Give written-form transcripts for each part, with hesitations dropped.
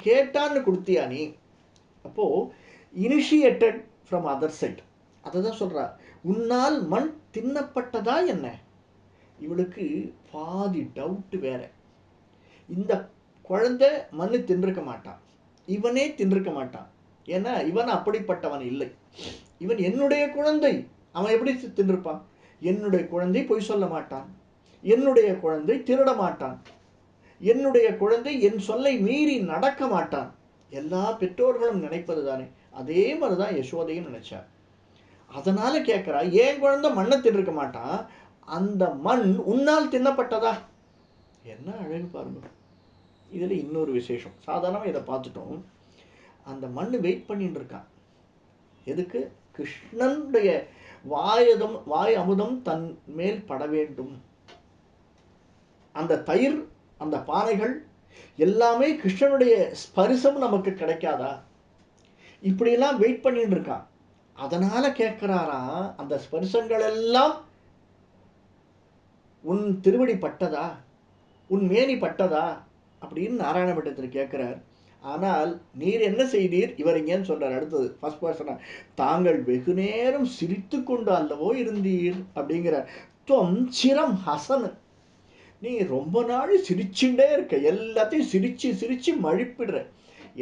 கேட்டான்னு கொடுத்தியா நீ? அப்போ இனிஷியேட்டட் ஃப்ரம் அதர் சைட். அதை தான் சொல்றா, உன்னால் மண் தின்னப்பட்டதா என்ன? இவளுக்கு பாதி டவுட் வேற. இந்த குழந்தை மண்ணு தின்றுக்க மாட்டான், இவனே தின்றுக்க மாட்டான். ஏன்னா இவன் அப்படிப்பட்டவன் இல்லை. இவன் என்னுடைய குழந்தை, அவன் எப்படி தின்றுப்பான்? என்னுடைய குழந்தை பொய் சொல்ல மாட்டான், என்னுடைய குழந்தை திருட மாட்டான், என்னுடைய குழந்தை என் சொல்லை மீறி நடக்க மாட்டான். எல்லா பெற்றோர்களும் நினைப்பது தானே. அதே மாதிரிதான் யசோதையும் நினைச்சா. அதனால கேட்கிறா, ஏன் குழந்தை மண்ணை தின்றுக்க மாட்டான், அந்த மண் உன்னால் தின்னப்பட்டதா? என்ன அழகு பாருங்க. இதுல இன்னொரு விசேஷம். சாதாரணமா இதை பார்த்துட்டோம். அந்த மண் வெயிட் பண்ணிட்டு இருக்கான். எதுக்கு? கிருஷ்ணனுடைய வாய் அமுதம் தன் மேல் பட வேண்டும். அந்த தயிர், அந்த பானைகள் எல்லாமே கிருஷ்ணனுடைய ஸ்பரிசம் நமக்கு கிடைக்காதா? இப்படியெல்லாம் வெயிட் பண்ணிட்டு இருக்கான். அதனால கேட்கிறாரா, அந்த ஸ்பரிசங்கள் எல்லாம் உன் திருவடி பட்டதா, உன் மேனி பட்டதா அப்படின்னு நாராயண பட்டத்தில் கேட்கிறார். ஆனால் நீர் என்ன செய்தீர்? இவர் இங்கேன்னு சொல்றார். அடுத்தது ஃபர்ஸ்ட் பர்சனா, தாங்கள் வெகு நேரம் சிரித்து கொண்டு அல்லவோ இருந்தீர் அப்படிங்கிறார். துவம் சிரம் ஹசன், நீ ரொம்ப நாள் சிரிச்சுட்டே இருக்க, எல்லாத்தையும் சிரிச்சு சிரிச்சு மழிப்பிடுற.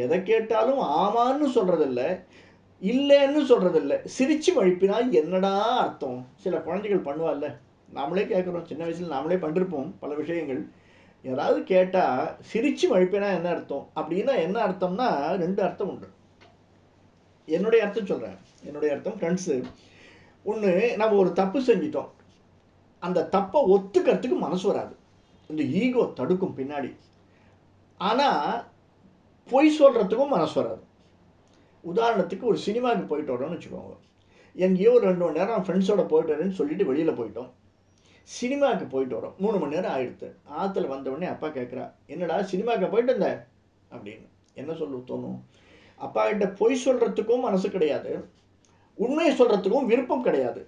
எதை கேட்டாலும் ஆமான்னு சொல்றதில்ல, இல்லைன்னு சொல்றதில்ல, சிரிச்சு மழிப்பினா என்னடா அர்த்தம்? சில குழந்தைகள் பண்ணுவாள்ல, நாமளே கேட்குறோம், சின்ன வயசுல நாமளே பண்ணிருப்போம் பல விஷயங்கள். யாராவது கேட்டா சிரிச்சு மழிப்பினா என்ன அர்த்தம் அப்படின்னா, என்ன அர்த்தம்னா ரெண்டு அர்த்தம் உண்டு. என்னுடைய அர்த்தம் சொல்றேன். என்னுடைய அர்த்தம் ஃப்ரெண்ட்ஸு, ஒன்று, நம்ம ஒரு தப்பு செஞ்சிட்டோம், அந்த தப்பை ஒத்துக்கிறதுக்கு மனசு வராது, இந்த ஈகோ தடுக்கும் பின்னாடி. ஆனால் பொய் சொல்கிறதுக்கும் மனசு வராது. உதாரணத்துக்கு ஒரு சினிமாவுக்கு போயிட்டு வரோம்னு வச்சுக்கோங்க. எங்கேயோ ஒரு 2 மணி நேரம் ஃப்ரெண்ட்ஸோட போயிட்டு வரேன்னு சொல்லிட்டு வெளியில் போயிட்டோம். சினிமாவுக்கு போயிட்டு வரோம், 3 மணி நேரம் ஆயிடுத்து. ஆற்றுல வந்தவுடனே அப்பா கேட்குறா, என்னடா சினிமாவுக்கு போயிட்டு இருந்த அப்படின்னு. என்ன சொல்ல தோணும்? அப்பா கிட்ட பொய் சொல்கிறதுக்கும் மனசு கிடையாது, உண்மையை சொல்கிறதுக்கும் விருப்பம் கிடையாது.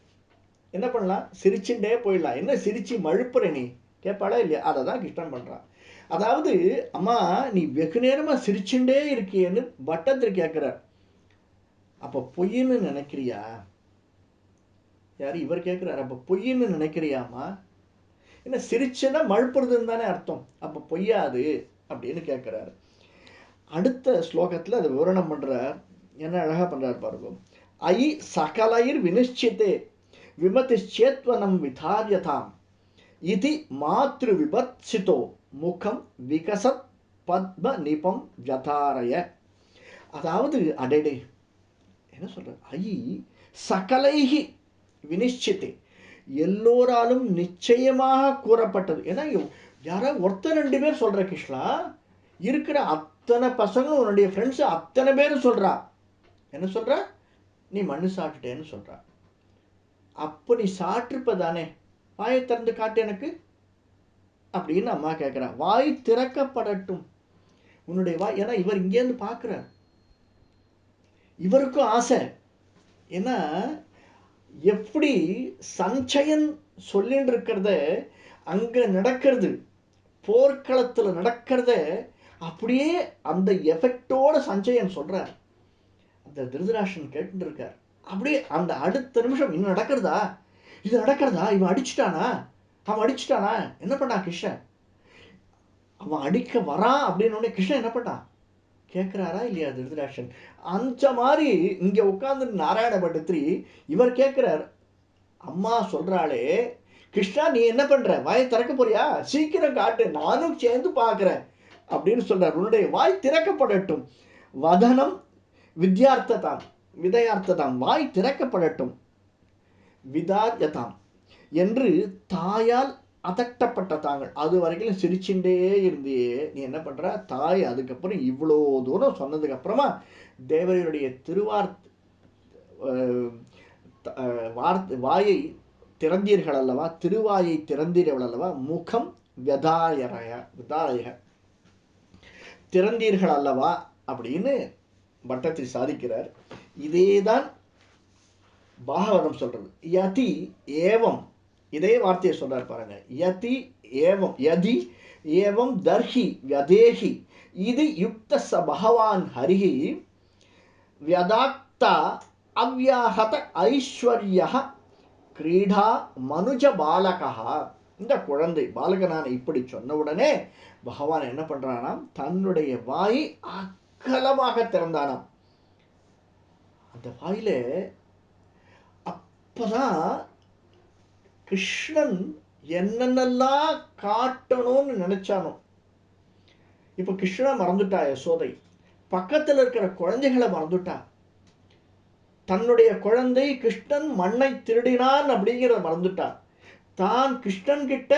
என்ன பண்ணலாம்? சிரிச்சுட்டே போயிடலாம். என்ன சிரிச்சு மழுப்புற நீ கேட்பாளா இல்லையா? அதை தான் கிருஷ்ணன் பண்ணுறான். அதாவது, அம்மா நீ வெகு நேரமாக சிரிச்சுட்டே இருக்கியேன்னு பட்டத்தில் கேட்குறார். அப்போ பொய்ன்னு நினைக்கிறியா? யார்? இவர் கேட்குறாரு. அப்போ பொய்ன்னு நினைக்கிறியாமா? என்ன சிரிச்சுன்னா மழுப்புறதுன்னு தானே அர்த்தம், அப்போ பொய்யாது அப்படின்னு கேட்குறாரு. அடுத்த ஸ்லோகத்தில் அதை விவரணம் பண்ணுறார். என்ன அழகாக பண்ணுறார் பாருங்க. ஐ சகலைர் வினிச்சித்தே விமதிச்சேத்வனம் விதாரியதாம் இது மாத்ரு விபத்சிதோ முகம் விகசத் பத்ம நிபம் வியதாரய. அதாவது, அடடே என்ன சொல்ற, ஐ சகலைகி வினிச்சித்தே, எல்லோராலும் நிச்சயமாக கூறப்பட்டது. ஏன்னா யாரோ ஒருத்தர் 2 பேர் சொல்ற கிருஷ்ணா, இருக்கிற அத்தனை பசங்களும் உன்னுடைய ஃப்ரெண்ட்ஸ் அத்தனை பேரும் சொல்றா. என்ன சொல்ற? நீ மண்ணு சாப்பிட்டுட்டேன்னு சொல்றா. அப்போ நீ சாப்பிட்டுருப்பதானே, வாயை திறந்து காட்டு எனக்கு அப்படின்னு அம்மா கேட்குறா. வாய் திறக்கப்படட்டும் உன்னுடைய வாய். ஏன்னா இவர் இங்கேருந்து பார்க்குறார், இவருக்கும் ஆசை. ஏன்னா எப்படி சஞ்சயன் சொல்லிட்டு இருக்கிறத அங்கே நடக்கிறது, போர்க்களத்தில் நடக்கிறத அப்படியே அந்த எஃபெக்டோட சஞ்சயன் சொல்றார். அந்த திருதராஷ்டிரன் கேட்டு இருக்கார். அப்படியே அந்த அடுத்த நிமிஷம் இன்னும் நடக்கிறதா, இது நடக்கிறதா, இவன் அடிச்சுட்டானா, அவன் அடிச்சுட்டானா, என்ன பண்ணா கிருஷ்ணன், அவன் அடிக்க வரான் அப்படின்னு கிருஷ்ணன் என்ன பண்ணான் கேட்கிறாரா இல்லையா திருதராஷ்டிரன்? அந்த மாதிரி இங்க உட்கார்ந்து நாராயண பட்டத்திரி இவர் கேட்கிறார். அம்மா சொல்றாளே, கிருஷ்ணா நீ என்ன பண்ற, வாயை திறக்க போறியா, சீக்கிரம் காட்டு, நானும் சேர்ந்து பார்க்கிறேன் அப்படின்னு சொல்றார். உன்னுடைய வாய் திறக்கப்படட்டும், வதனம் வித்யார்த்ததாம் விதயார்த்ததாம், வாய் திறக்கப்படட்டும், விதார்யதாம் என்று தாயால் அதட்டப்பட்ட தாங்கள். அது வரைக்கும் சிரிச்சுட்டே இருந்தியே, நீ என்ன பண்ற? தாய் அதுக்கப்புறம் இவ்வளோ தூரம் சொன்னதுக்கு அப்புறமா தேவரையுடைய வாயை திறந்தீர்கள் அல்லவா, திருவாயை திறந்தீர்கள் அல்லவா, முகம் விதாரய திறந்தீர்கள் அல்லவா அப்படின்னு பட்டத்தில் சாதிக்கிறார். இதேதான் பாகவதம் சொல்றது. யதி ஏவம், இதே வார்த்தையை சொல்றார் பாருங்க. யதி ஏவம், யதி ஏவம் தர்ஹி வ்யதேஹி இது யுக்த ச பகவான் ஹரிஹி வியதாக்தா அவ்யாஹத ஐஸ்வர்ய கிரீடா மனுஜ பாலகா. இந்த குழந்தை பாலகனான இப்படி சொன்ன உடனே பகவான் என்ன பண்றானாம், தன்னுடைய வாயை அகலமாக திறந்தானாம். அந்த வாயில அப்பதான் கிருஷ்ணன் என்னென்னலாம் காட்டணும்னு நினைச்சானோ. இப்ப கிருஷ்ணனை மறந்துட்டா யசோதை, பக்கத்துல இருக்கிற குழந்தைகளை மறந்துட்டா. தன்னுடைய குழந்தை கிருஷ்ணன் மண்ணை திருடினான் அப்படிங்கிறத மறந்துட்டா. தான் கிருஷ்ணன் கிட்ட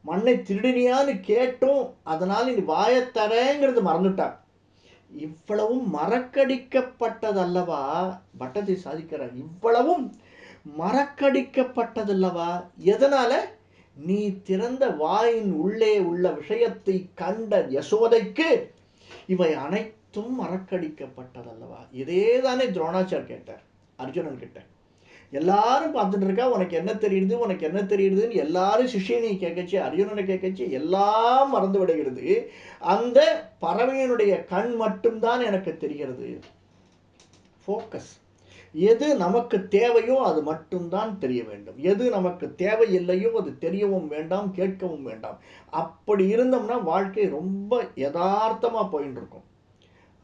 மண்ணை திருடினியான்னு கேட்டும் அதனால நீ வாயத்தரங்கிறது மறந்துட்டா. இவ்வளவும் மறக்கடிக்கப்பட்டதல்லவா பட்டத்தை சாதிக்கிறார். இவ்வளவும் மறக்கடிக்கப்பட்டதல்லவா. எதனால? நீ திறந்த வாயின் உள்ளே உள்ள விஷயத்தை கண்ட யசோதைக்கு இவை அனைத்தும் மறக்கடிக்கப்பட்டதல்லவா. இதே தானே துரோணாச்சார் கேட்டார் அர்ஜுனன் கிட்ட. எல்லாரும் பார்த்துட்டு இருக்கா, உனக்கு என்ன தெரியுது உனக்கு என்ன தெரியுதுன்னு எல்லாரும் சிஷ்யனை கேட்கச்சு, அர்ஜுனனை கேட்கச்சு, எல்லாம் மறந்து விடுகிறது. அந்த பறவையினுடைய கண் மட்டும்தான் எனக்கு தெரிகிறது. ஃபோக்கஸ். எது நமக்கு தேவையோ அது மட்டும்தான் தெரிய வேண்டும். எது நமக்கு தேவையில்லையோ அது தெரியவும் வேண்டாம், கேட்கவும் வேண்டாம். அப்படி இருந்தோம்னா வாழ்க்கை ரொம்ப யதார்த்தமா போயிட்டு இருக்கும்.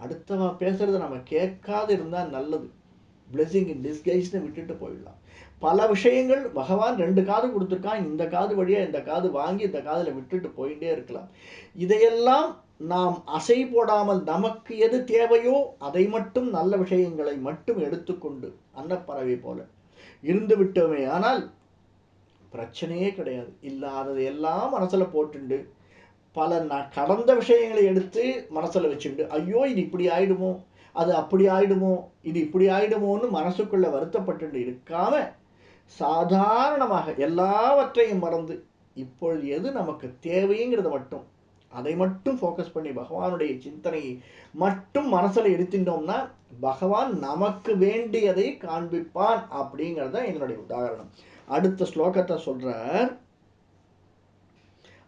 அடுத்தவா பேசுறத நம்ம கேட்காது இருந்தா நல்லது. பிளெஸிங் இன் டிஸ்கைஸ்னு விட்டுட்டு போயிடலாம். பல விஷயங்கள் பகவான் 2 காது கொடுத்துருக்கான், இந்த காது வழியா இந்த காது வாங்கி இந்த காதுல விட்டுட்டு போயிட்டே இருக்கலாம். இதையெல்லாம் நாம் அசை போடாமல் நமக்கு எது தேவையோ அதை மட்டும், நல்ல விஷயங்களை மட்டும் எடுத்துக்கொண்டு அன்னப்பறவை போல இருந்து விட்டோமே ஆனால் பிரச்சனையே கிடையாது. இல்லாததை எல்லாம் மனசுல போட்டுண்டு பல கடந்த விஷயங்களை எடுத்து மனசுல வச்சுண்டு ஐயோ இது இப்படி ஆயிடுமோ, அது அப்படி ஆயிடுமோ, இது இப்படி ஆயிடுமோன்னு மனசுக்குள்ள வருத்தப்பட்டு இருக்காம சாதாரணமாக எல்லாவற்றையும் மறந்து இப்பொழுது எது நமக்கு தேவைங்கிறத மட்டும், அதை மட்டும் ஃபோக்கஸ் பண்ணி பகவானுடைய சிந்தனையை மட்டும் மனசுல எடுத்துட்டோம்னா பகவான் நமக்கு வேண்டியதை காண்பிப்பான் அப்படிங்கிறது தான் என்னுடைய உதாரணம். அடுத்த ஸ்லோகத்தை சொல்றார்.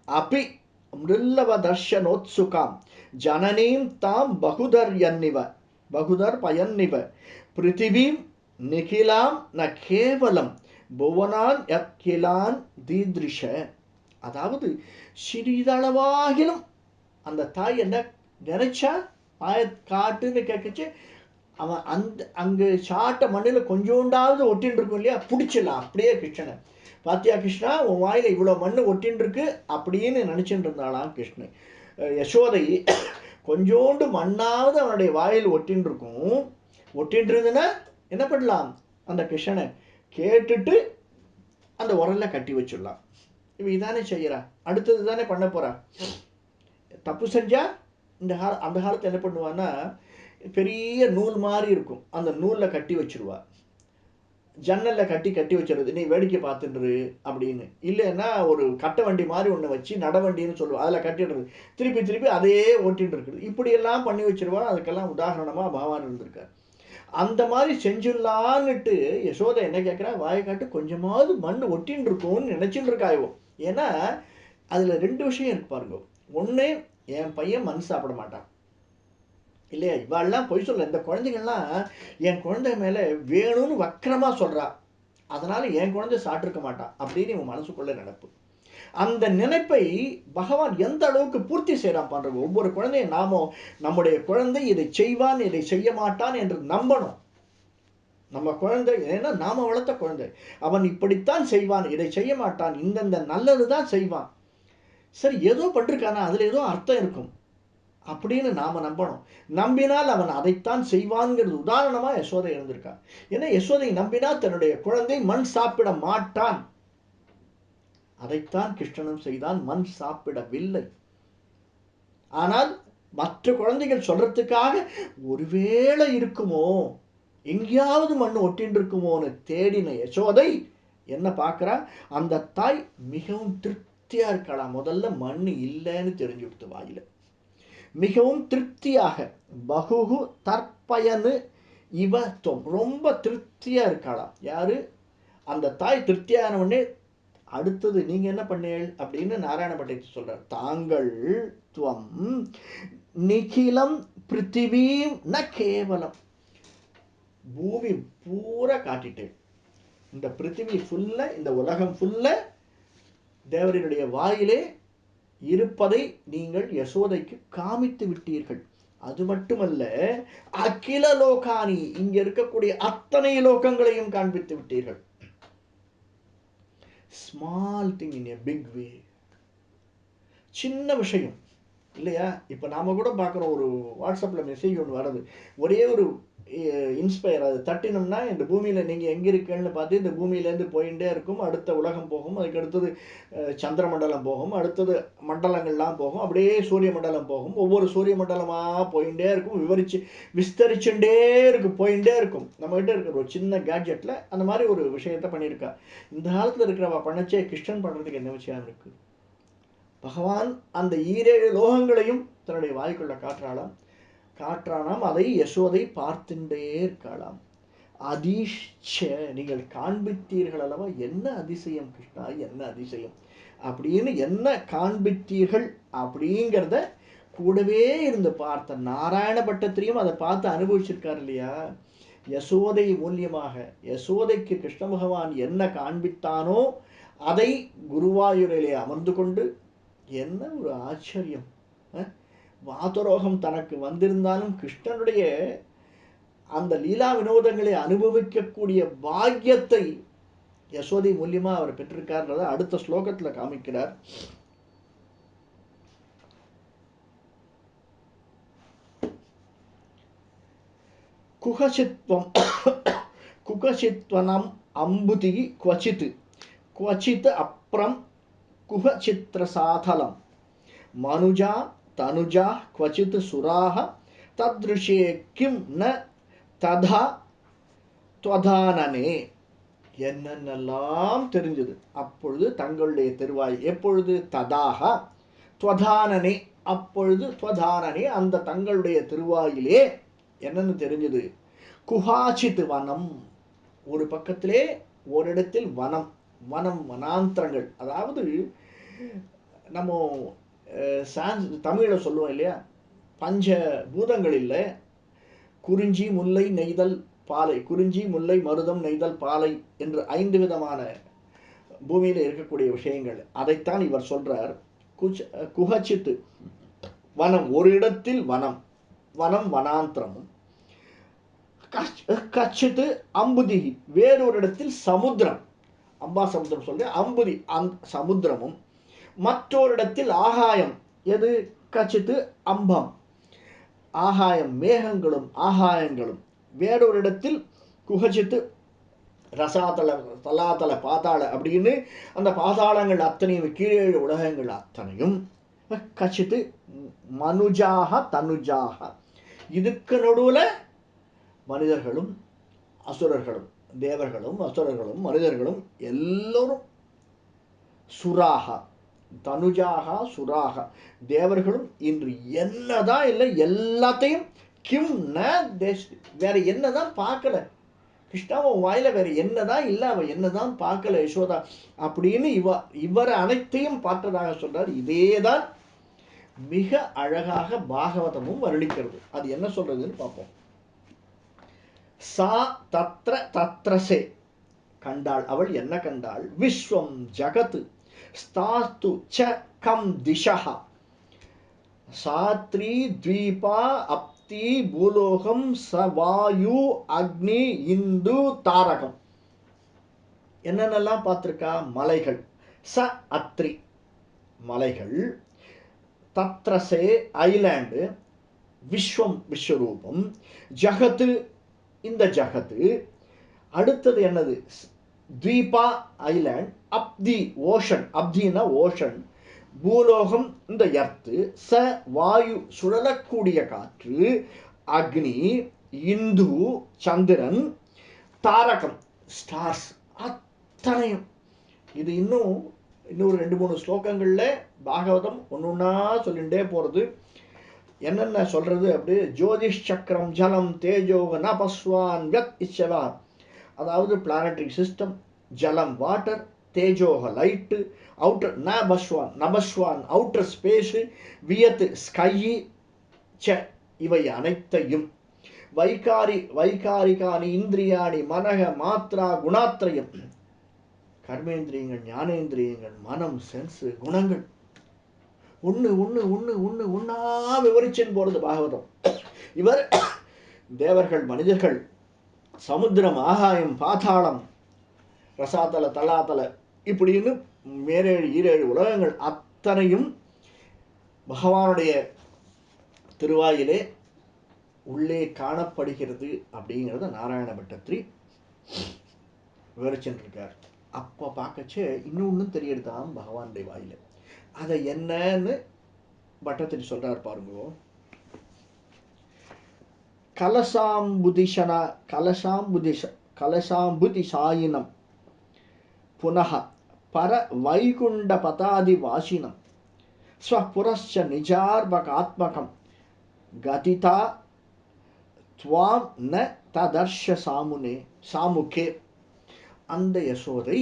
அபி மிருல்லவ தர்ஷனோத்சுகாம் ஜனனீம் தாம் பகுதர் பயன்னிவ பிருத்திவீம் நிகிலாம் ந கேவலம் புவனான் யக்கிலான் தீத்ரிஷ. அதாவது சிறிதளவாகிலும் அந்த தாய் என்ன நினைச்சா பாய காட்டுன்னு கேட்கச்சு, அவன் அங்கு சாட்ட மண்ணில் கொஞ்சோண்டாவது ஒட்டின்னு இருக்கும் இல்லையா, பிடிச்சிடலாம் அப்படியே. கிருஷ்ணனை பாத்தியா கிருஷ்ணா உன் வாயில இவ்வளோ மண் ஒட்டின்னு இருக்கு அப்படின்னு நினைச்சுட்டு இருந்தாளாம் கிருஷ்ணன். யசோதை கொஞ்சோண்டு மண்ணாவது அவனுடைய வாயில் ஒட்டின்னு இருக்கும். ஒட்டின்னு இருந்துன்னா என்ன பண்ணலாம், அந்த கிருஷ்ணனை கேட்டுட்டு அந்த உரல்ல கட்டி வச்சிடலாம். இவ இதானே செய்யறா, அடுத்தது தானே பண்ண போறா. தப்பு செஞ்சா அந்த காலத்துல என்ன பண்ணுவான்னா பெரிய நூல் மாதிரி இருக்கும், அந்த நூல்ல கட்டி வச்சிருவா. ஜன்னல்ல கட்டி வச்சிருது, நீ வேடிக்கை பார்த்துடுரு அப்படின்னு. இல்லைன்னா ஒரு கட்டை வண்டி மாதிரி ஒன்று வச்சு நடவண்டின்னு சொல்லுவா, அதில் கட்டிடுறது, திருப்பி அதே ஓட்டின்னு இருக்குது. இப்படியெல்லாம் பண்ணி வச்சிருவா. அதுக்கெல்லாம் உதாரணமா பகவான் இருந்திருக்கார். அந்த மாதிரி செஞ்சுடலான்னுட்டு யசோதை என்ன கேட்குறா, வாயை காட்டு கொஞ்சமாவது மண் ஒட்டின்னு இருக்கும்னு நினைச்சுட்டு இருக்காயோ. ஏன்னா அதுல 2 விஷயம் இருக்கு பாருங்க. ஒண்ணு, என் பையன் மண் சாப்பிட மாட்டான் இல்லையா. இவாள்லாம் பொய் சொல்ல, இந்த குழந்தைங்கள்லாம் என் குழந்தை மேல வேணும்னு வக்கரமா சொல்றா, அதனால என் குழந்தை சாப்பிட்டுருக்க மாட்டான் அப்படின்னு இவன் மனசுக்குள்ள நினைப்பு. அந்த நினைப்பை பகவான் எந்த அளவுக்கு பூர்த்தி செய்யறான் பண்றது. ஒவ்வொரு குழந்தையும் நாமோ நம்முடைய குழந்தை இதை செய்வான் இதை செய்ய மாட்டான் என்று நம்பணும். நம்ம குழந்தை ஏன்னா நாம வளர்த்த குழந்தை, அவன் இப்படித்தான் செய்வான், இதை செய்ய மாட்டான், இந்தந்த நல்லதுதான் செய்வான். சரி ஏதோ பட்டிருக்கானா, அதுல ஏதோ அர்த்தம் இருக்கும் அப்படின்னு நாம நம்பணும். நம்பினால் அவன் அதைத்தான் செய்வான்ங்கிறது உதாரணமா யசோதை இருந்திருக்கான். ஏன்னா யசோதை நம்பினா தன்னுடைய குழந்தை மண் சாப்பிட மாட்டான். அதைத்தான் கிருஷ்ணனும் செய்தான், மண் சாப்பிடவில்லை. ஆனால் மற்ற குழந்தைகள் சொல்றதுக்காக ஒருவேளை இருக்குமோ, எங்கேயாவது மண் ஒட்டின்னு இருக்குமோன்னு தேடின யசோதை என்ன பார்க்கிறா, அந்த தாய் மிகவும் திருப்தியா இருக்கலாம். முதல்ல மண் இல்லைன்னு தெரிஞ்சு கொடுத்து வாயில மிகவும் திருப்தியாக பகுகு தற்பயனு இவ ரொம்ப திருப்தியா இருக்காளாம். யாரு? அந்த தாய் திருப்தியான உடனே அடுத்தது நீங்க என்ன பண்ணீள் அப்படின்னு நாராயண பண்டிதர் சொல்றார். தாங்கள் துவம் நிகிலம் பிருத்திவீம் ந கேவலம், பூமி பூரா காட்டிட்டேன். இந்த பிருத்திவி ஃபுல்ல, இந்த உலகம் ஃபுல்ல தேவரினுடைய வாயிலே இருப்பதை நீங்கள் யசோதைக்கு காமித்து விட்டீர்கள். அது மட்டுமல்ல, அகில லோகானி, இங்க இருக்கக்கூடிய அத்தனை லோகங்களையும் காண்பித்து விட்டீர்கள். Small thing in a big way. சின்ன விஷயம் இல்லையா? இப்போ நாம கூட பார்க்குறோம், ஒரு வாட்ஸ்அப்பில் மெசேஜ் ஒன்று வருது, ஒரே ஒரு இன்ஸ்பயர், அது தட்டினோம்னா இந்த பூமியில் நீங்கள் எங்கே இருக்குன்னு பார்த்து இந்த பூமியிலேருந்து போயிட்டே இருக்கும், அடுத்த உலகம் போகும், அதுக்கு அடுத்தது சந்திர மண்டலம் போகும், அடுத்தது மண்டலங்கள்லாம் போகும், அப்படியே சூரிய மண்டலம் போகும், ஒவ்வொரு சூரிய மண்டலமாக போயிட்டே இருக்கும், விஸ்தரிச்சுட்டே இருக்கும், போயிட்டே இருக்கும். நம்மகிட்ட இருக்கிற ஒரு சின்ன கேட்ஜெட்டில் அந்த மாதிரி ஒரு விஷயத்த பண்ணியிருக்கா. இந்த காலத்தில் இருக்கிறவ பண்ணச்சே கிருஷ்ணன் பண்ணுறதுக்கு என்ன விஷயம் இருக்குது? பகவான் அந்த 7 லோகங்களையும் தன்னுடைய வாய்க்குள்ள காற்றானாம். அதை யசோதை பார்த்துட்டே இருக்கலாம். அதிஷ்ச, நீங்கள் காண்பித்தீர்கள் அல்லவா, என்ன அதிசயம் கிருஷ்ணா, என்ன அதிசயம் அப்படின்னு என்ன காண்பித்தீர்கள் அப்படிங்கிறத கூடவே இருந்து பார்த்த நாராயண பட்டத்திரியும் அதை பார்த்து அனுபவிச்சிருக்கார் இல்லையா? யசோதை மூலியமாக யசோதைக்கு கிருஷ்ண பகவான் என்ன காண்பித்தானோ அதை குருவாயூரிலே அமர்ந்து கொண்டு, என்ன ஒரு ஆச்சரியம்! வாதரோகம் தனக்கு வந்திருந்தாலும் கிருஷ்ணனுடைய அந்த லீலா வினோதங்களை அனுபவிக்கக்கூடிய பாக்கியத்தை யசோதை மூலியமா அவர் பெற்றிருக்கார்ன்றத அடுத்த ஸ்லோகத்துல காமிக்கிறார். குகசித்வம் குகசித்வனம் அம்புதி क्वचित् அப்ரம் குகசித்ர சாதலம் மனுஜா தனுஜா क्वचित् சுராக தத்ருஷே கிம் ந ததா துவதானனே. என்னென்னலாம் தெரிஞ்சது அப்பொழுது தங்களுடைய திருவாய். எப்பொழுது? ததாக துவதானனே, அப்பொழுது துவதானனே, அந்த தங்களுடைய திருவாயிலே என்னன்னு தெரிஞ்சது? குஹாச்சித் வனம், ஒரு பக்கத்திலே ஓரிடத்தில் வனம், வனாந்திரங்கள். அதாவது நம்ம தமிழில் சொல்லுவோம் இல்லையா, பஞ்ச பூதங்களில் குறிஞ்சி முல்லை நெய்தல் பாலை, குறிஞ்சி முல்லை மருதம் நெய்தல் பாலை என்று 5 விதமான பூமியில் இருக்கக்கூடிய விஷயங்கள். அதைத்தான் இவர் சொல்றார். குஹச்சித்து வனம், ஒரு இடத்தில் வனம், வனாந்திரமும். கச்சித்து அம்புதி, வேறொரு இடத்தில் சமுத்திரம், அம்பா சமுத்திரம் சொல்ற அம்புதி சமுத்திரமும். மற்றொரு இடத்தில் ஆகாயம், எது? கச்சித்து அம்பம், ஆகாயம், மேகங்களும் ஆகாயங்களும். வேறொரு இடத்தில் குஹச்சித்து ரசாதள தலாதள பாதாள அப்படின்னு அந்த பாதாளங்கள் அத்தனையும், கீழே உலகங்கள் அத்தனையும். கச்சித்து மனுஜாக தனுஜாக, இதுக்கு நடுவுல மனிதர்களும் அசுரர்களும், தேவர்களும் அசுரர்களும் மனிதர்களும் எல்லோரும். சுராக தனுஜாக சுராக, தேவர்களும் இன்று என்னதான் இல்லை, எல்லாத்தையும் கிம் ந தேஷ், வேற என்னதான் பார்க்கல கிருஷ்ணாவும் வாயில, வேற என்னதான் இல்லை, அவ என்னதான் பார்க்கல யசோதா அப்படின்னு இவரை அனைத்தையும் பார்த்ததாக சொல்றார். இதேதான் மிக அழகாக பாகவதமும் வர்ணிக்கிறது. அது என்ன சொல்றதுன்னு பார்ப்போம். சா தத்ர தத்ரசே, கண்டாள், அவள் என்ன கண்டாள்? விஸ்வம் ஜகத் ஸ்தாஸ்து ச கம் திஷஹ சாத்ரி த்வீபா அப்தி பூலோகம் சவாயு அக்னி இந்து தாரகம். என்னென்னலாம் பார்த்திருக்கா? மலைகள், ச அத்ரி மலைகள், தத்ரசே ஐலாண்டு, விஸ்வம் விஸ்வரூபம், ஜகத்து இந்த ஜகத்து, அடுத்தது என்னது? த்வீபா ஐலாண்ட், அப்தி ஓஷன், அப்தினா ஓஷன், பூலோகம் இந்த எர்த்து, ச வாயு சுழலக்கூடிய காற்று, அக்னி, இந்து சந்திரன், தாரகம் ஸ்டார்ஸ், அத்தனையும். இது இன்னொரு 2-3 ஸ்லோகங்கள்ல பாகவதம் ஒன்னொன்னா சொல்லிட்டே போறது. என்னென்ன சொல்றது? அப்படி ஜோதிஷ் சக்கரம் ஜலம் தேஜோ நபஸ்வான் யத் இச்சவா, அதாவது பிளானட்டரி சிஸ்டம், ஜலம் வாட்டர், தேஜோக லைட்டு, அவுட்டர் நபஸ்வான் அவுட்டர் ஸ்பேஸு, வியத் ஸ்கையி ச இவை அனைத்தையும் வைகாரிகானி இந்திரியாணி மனக மாத்ரா குணாத்ரயம், கர்மேந்திரியங்கள், ஞானேந்திரியங்கள், மனம், சென்ஸ், குணங்கள் ஒன்று ஒன்று ஒன்று ஒன்று ஒன்றா விவரிச்சுன்னு போகிறது பாகவதம். இவர் தேவர்கள், மனிதர்கள், சமுத்திரம், ஆகாயம், பாதாளம், ரசாதல, தலாதல இப்படின்னு மேரேழு ஈரேழு உலகங்கள் அத்தனையும் பகவானுடைய திருவாயிலே உள்ளே காணப்படுகிறது அப்படிங்கிறத நாராயண பட்டத்திரி விவரிச்சுருக்கார். அப்போ பார்க்கச்சே இன்னொன்னும் தெரியறதாம் பகவானுடைய வாயில. அதை என்னன்னு பட்டத்திரி சொல்றார் பாருங்க. கலசாம்புதிசாயினம் புனः பர வைகுண்ட பதாதி வாசினம் ஸ்வபுரஸ்ச நிஜார்பகாத்மகம் கதிதா துவாம் ந ததர்ஷ சாமுகே. அந்த யசோதை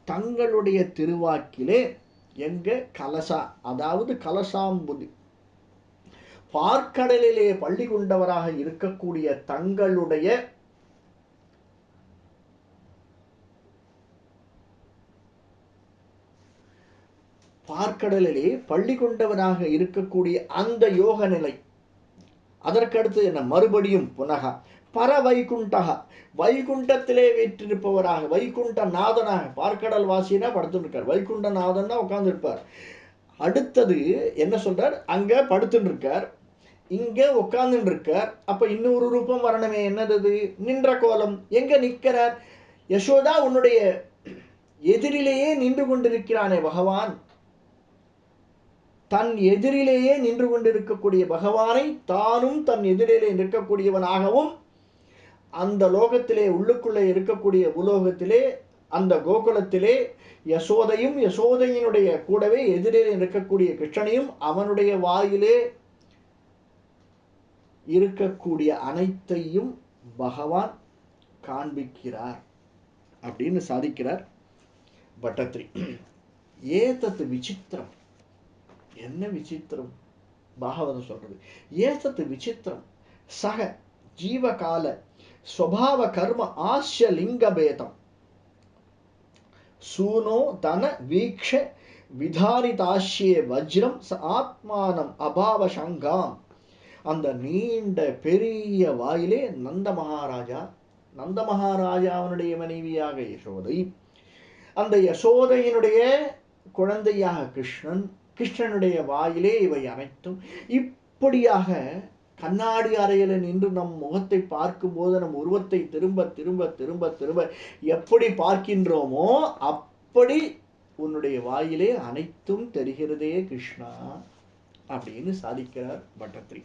தங்களுடைய திருவாக்கிலே எங்க கலசா, அதாவது கலசாம்புதி பார்க்கடலிலே பள்ளி கொண்டவராக இருக்கக்கூடிய தங்களுடைய பார்க்கடலிலே பள்ளி கொண்டவராக இருக்கக்கூடிய அந்த யோக நிலை, அதற்கடுத்து என்ன மறுபடியும் புனக பர வைகுண்டக, வைகுண்டத்திலே வீற்றிருப்பவராக, வைகுண்ட நாதனாக, பார்க்கடல் வாசினா படுத்துட்டு இருக்கார், வைகுண்ட நாதன்னா உட்கார்ந்து இருப்பார். அடுத்தது என்ன சொல்றார், அங்க படுத்துட்டு இருக்கார், இங்க உட்கார்ந்து இருக்கார். அப்ப இன்னொரு ரூபம் வரணுமே, என்னது, நின்ற கோலம். எங்க நிற்கிறார், யசோதா உன்னுடைய எதிரிலேயே நின்று கொண்டிருக்கிறானே பகவான், தன் எதிரிலேயே நின்று கொண்டிருக்கக்கூடிய பகவானை தானும் தன் எதிரிலே நிற்கக்கூடியவனாகவும் அந்த லோகத்திலே உள்ளுக்குள்ளே இருக்கக்கூடிய உலோகத்திலே அந்த கோகுலத்திலே யசோதையும் யசோதையினுடைய கூடவே எதிரிலே நிற்கக்கூடிய கிருஷ்ணனையும் அவனுடைய வாயிலே இருக்கக்கூடிய அனைத்தையும் பகவான் காண்பிக்கிறார் அப்படின்னு சாதிக்கிறார் பட்டத்திரி. ஏதத் விசித்திரம், என்ன விசித்திரம் பாகவதம் சொல்றது, ஏதத் விசித்திரம் சக ஜீவகால ஸ்வபாவ கர்ம ஆஸ்ய லிங்கபேதம் சூனோ தன வீக்ஷ விதாரிதாஷ்யே வஜ்ரம் ச ஆத்மானம் அபாவ சங்காம். அந்த நீண்ட பெரிய வாயிலே நந்த மகாராஜாவினுடைய மனைவியாக யசோதை, அந்த யசோதையினுடைய குழந்தையாக கிருஷ்ணனுடைய வாயிலே இவை அனைத்தும் இப்படியாக கண்ணாடி அறையில் நின்று நம் முகத்தை பார்க்கும்போது நம் உருவத்தை திரும்ப திரும்ப திரும்ப திரும்ப எப்படி பார்க்கின்றோமோ அப்படி உன்னுடைய வாயிலே அனைத்தும் தெரிகிறதே கிருஷ்ணா அப்படின்னு சாதிக்கிறார் பட்டத்திரி.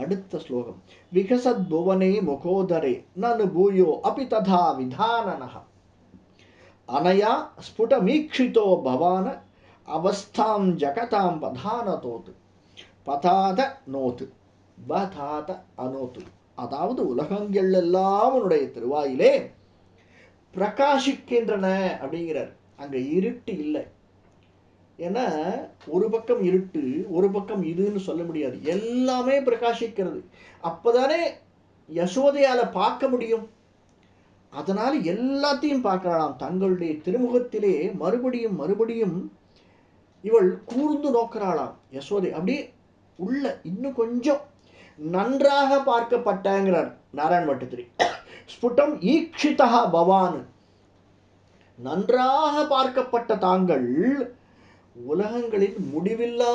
அடுத்த ஸ்லோகம், விகசத் புவனே முகோதரே நனு பூயோ அபி ததா விதானனஹ அனயா ஸ்புடமீக்ஷிதோ பவான அவஸ்தாம் ஜகதாம் பதாத நோத்து பதாத அனோத்து. அதாவது உலகங்கள் எல்லாம் உன்னுடைய திருவாயிலே பிரகாசிக்கின்றன அப்படிங்கிறார். அங்க இருட்டு இல்லை, ஏன்னா ஒரு பக்கம் இருட்டு ஒரு பக்கம் இதுன்னு சொல்ல முடியாது, எல்லாமே பிரகாசிக்கிறது. அப்பதானே யசோதையால பார்க்க முடியும், அதனால எல்லாத்தையும் பார்க்கலாம். தங்களுடைய திருமுகத்திலே மறுபடியும் மறுபடியும் இவள் கூர்ந்து நோக்கிறாளாம் யசோதை. அப்படியே உள்ள இன்னும் கொஞ்சம் நன்றாக பார்க்கப்பட்டாங்கிறார் நாராயண பட்டத்திரி. ஸ்புடம் ஈக்ஷிதா பவான், நன்றாக பார்க்கப்பட்ட தாங்கள் உலகங்களின் முடிவில்லா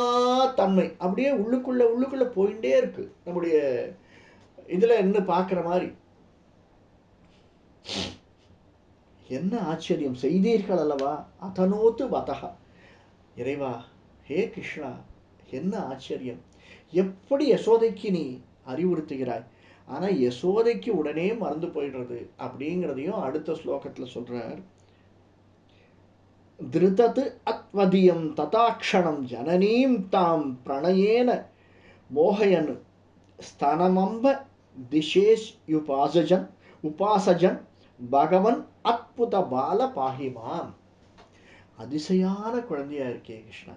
தன்மை அப்படியே உள்ளுக்குள்ள போயிட்டே இருக்கு. நம்முடைய இதுல என்ன பார்க்கிற மாதிரி என்ன ஆச்சரியம் செய்தீர்கள் அல்லவா. அதனோத்து வதகா, இறைவா ஹே கிருஷ்ணா என்ன ஆச்சரியம், எப்படி யசோதைக்கு நீ அறிவுறுத்துகிறாய், ஆனா யசோதைக்கு உடனே மறந்து போயிடுறது அப்படிங்கிறதையும் அடுத்த ஸ்லோகத்துல சொல்றார். திருதத் அத்வதியம் ததாக்ஷணம் ஜனனீம் தாம் பிரணயேன மோகயன் ஸ்தனமம்ப திசேஷ் உபாசஜன் பகவன் அத்புத பால பாகிமாம். அதிசயான குழந்தையா இருக்கே கிருஷ்ணா,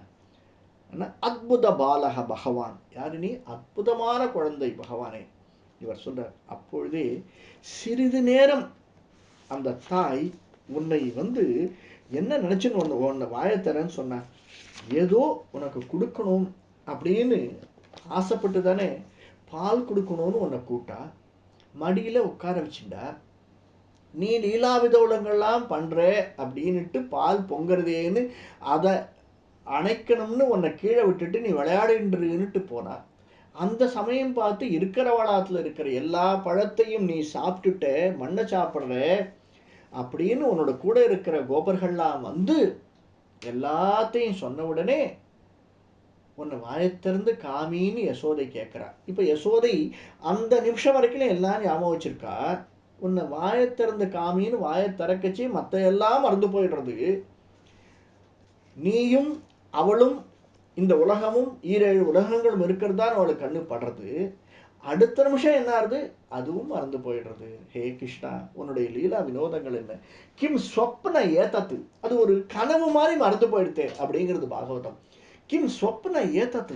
அத்புத பாலக பகவான். யாரு நீ? அற்புதமான குழந்தை பகவானே. இவர் சொல்றார். அப்பொழுதே சிறிது நேரம் அந்த தாய் உன்னை என்ன நினைச்சுன்னு உன்னை வாயத்தரன்னு சொன்ன, ஏதோ உனக்கு கொடுக்கணும் அப்படின்னு ஆசைப்பட்டு தானே பால் கொடுக்கணும்னு உன்னை கூட்டா, மடியில உட்கார வச்சுட்டா, நீ லீலாவிதோளங்கள்லாம் பண்ற அப்படின்னுட்டு பால் பொங்குறதேன்னு அதை அணைக்கணும்னு உன்னை கீழே விட்டுட்டு நீ விளையாடுன்றுன்னுட்டு போனா, அந்த சமயம் பார்த்து இருக்கிற வளாத்துல இருக்கிற எல்லா பழத்தையும் நீ சாப்பிட்டுட்ட, மண்ணை சாப்பிட்ற அப்படின்னு உன்னோட கூட இருக்கிற கோபர்கள்லாம் எல்லாத்தையும் சொன்ன உடனே உன்னை வாயத்திறந்து காமின்னு யசோதை கேட்கிறா. இப்ப யசோதை அந்த நிமிஷம் வரைக்கும் எல்லாம் ஞாபகம் வச்சிருக்கா. உன்னை வாயத்திறந்து காமின்னு வாயை திறக்கச்சு மற்ற எல்லாம் மறந்து போயிடுறது. நீயும் அவளும் இந்த உலகமும் 7 உலகங்களும் இருக்கிறதான் அவளுக்கு கண்ணு படுறது. அடுத்த நிமிஷம் என்ன ஆகுது? அதுவும் மறந்து போயிடுறது. ஹே கிருஷ்ணா, உன்னுடைய லீலா வினோதங்கள் என்ன? கிம் ஸ்வப்ன ஏதத்து, அது ஒரு கனவு மாதிரி மறந்து போயிடுத்தே அப்படிங்கிறது பாகவதம். கிம் ஸ்வப்ன ஏதத்து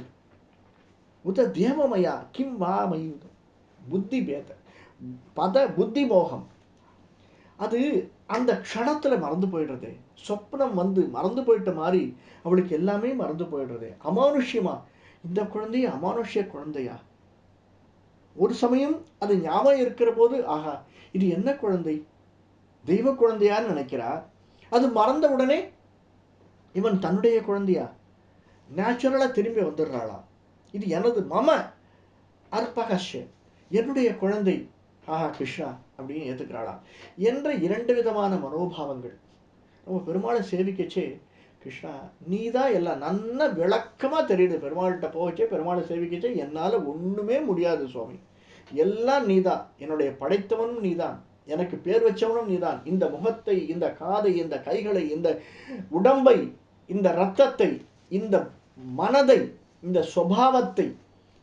உத தேவமயா கிம் வா மயூதம் புத்தி பேத புத்தி மோகம், அது அந்த க்ஷணத்துல மறந்து போயிடுறது. சொப்னம் மறந்து போயிட்ட மாதிரி அவளுக்கு எல்லாமே மறந்து போயிடுறது. அமானுஷ்யமா, இந்த குழந்தைய அமானுஷ்ய குழந்தையா? ஒரு சமயம் அது ஞாபகம் இருக்கிற போது, ஆஹா இது என்ன குழந்தை, தெய்வ குழந்தையான்னு நினைக்கிறா. அது மறந்த உடனே இவன் தன்னுடைய குழந்தையா நேச்சுரலா திரும்பி வந்துடுறாளா? இது எனது மம அற்பகஷ்ய, என்னுடைய குழந்தை, ஆஹா கிருஷ்ணா அப்படின்னு ஏத்துக்கிறாளா என்ற 2 விதமான மனோபாவங்கள். நம்ம பெருமாளை சேவிக்கச்சே, கிருஷ்ணா நீதான் எல்லாம் நல்ல விளக்கமா தெரியுது. பெருமாள்கிட்ட போவச்சே, பெருமாளை சேவிக்கச்சே, என்னால ஒண்ணுமே முடியாது சுவாமி, எல்லாம் நீதான், என்னுடைய படைத்தவனும் நீதான், எனக்கு பேர் வச்சவனும் நீதான். இந்த முகத்தை, இந்த காதை, இந்த கைகளை, இந்த உடம்பை, இந்த இரத்தத்தை, இந்த மனதை, இந்த சுபாவத்தை,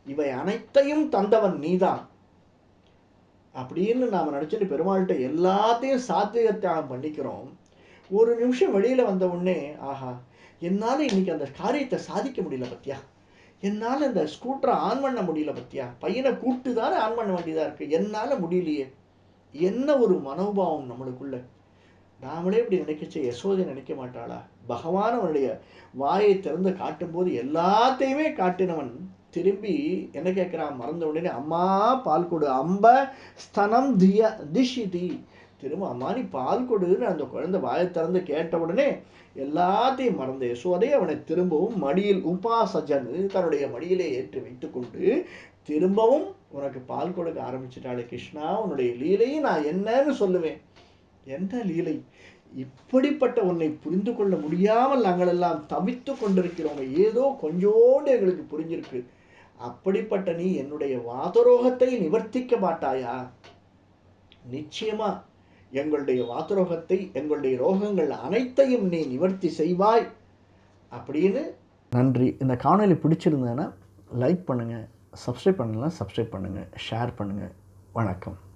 இவை அனைத்தையும் தந்தவன் நீதான் அப்படின்னு நாம நினைச்சிட்டு பெருமாள்கிட்ட எல்லாத்தையும் சாத்தியத்தியாகம் பண்ணிக்கிறோம். ஒரு நிமிஷம் வெளியில வந்த உடனே, ஆஹா என்னால இன்னைக்கு அந்த காரியத்தை சாதிக்க முடியல பத்தியா, என்னால இந்த ஸ்கூட்டரை ஆன் பண்ண முடியல பத்தியா, பையனை கூப்பிட்டு தானே ஆன் பண்ண வேண்டியதா இருக்கு, என்னால முடியலையே. என்ன ஒரு மனோபாவம் நம்மளுக்குள்ள. நாமளே இப்படி நினைக்கச்சே யசோதை நினைக்க மாட்டாளா? பகவான் அவனுடைய வாயை திறந்து காட்டும் போது எல்லாத்தையுமே காட்டினவன் திரும்பி என்ன கேட்கிறான்? மறந்த உடனே, அம்மா பால் கொடு, அம்ப ஸ்தனம் திஷிதி, திரும்ப அம்மா நீ பால் கொடுன்னு அந்த குழந்தை வாயை திறந்து கேட்ட உடனே எல்லாத்தையும் மறந்த யசோதை அவனை திரும்பவும் மடியில் உபாசஜன் தன்னுடைய மடியிலே ஏற்றி வைத்துக்கொண்டு திரும்பவும் உனக்கு பால் கொடுக்க ஆரம்பிச்சிட்டாளே. கிருஷ்ணா, உன்னுடைய லீலையை நான் என்னன்னு சொல்லுவேன்? என்ன லீலை? இப்படிப்பட்ட உன்னை புரிந்து கொள்ள முடியாமல் நாங்கள் எல்லாம் தவித்து கொண்டிருக்கிறோம். ஏதோ கொஞ்சோண்டு எங்களுக்கு புரிஞ்சிருக்கு. அப்படிப்பட்ட நீ என்னுடைய வாதரோகத்தை நிவர்த்திக்க மாட்டாயா? நிச்சயமா எங்களுடைய வாதரோகத்தை, எங்களுடைய ரோகங்கள் அனைத்தையும் நீ நிவர்த்தி செய்வாய் அப்படின்னு. நன்றி. இந்த காணொளி பிடிச்சிருந்தேன்னா லைக் பண்ணுங்கள், சப்ஸ்கிரைப் பண்ணலாம் சப்ஸ்கிரைப் பண்ணுங்கள், ஷேர் பண்ணுங்கள். வணக்கம்.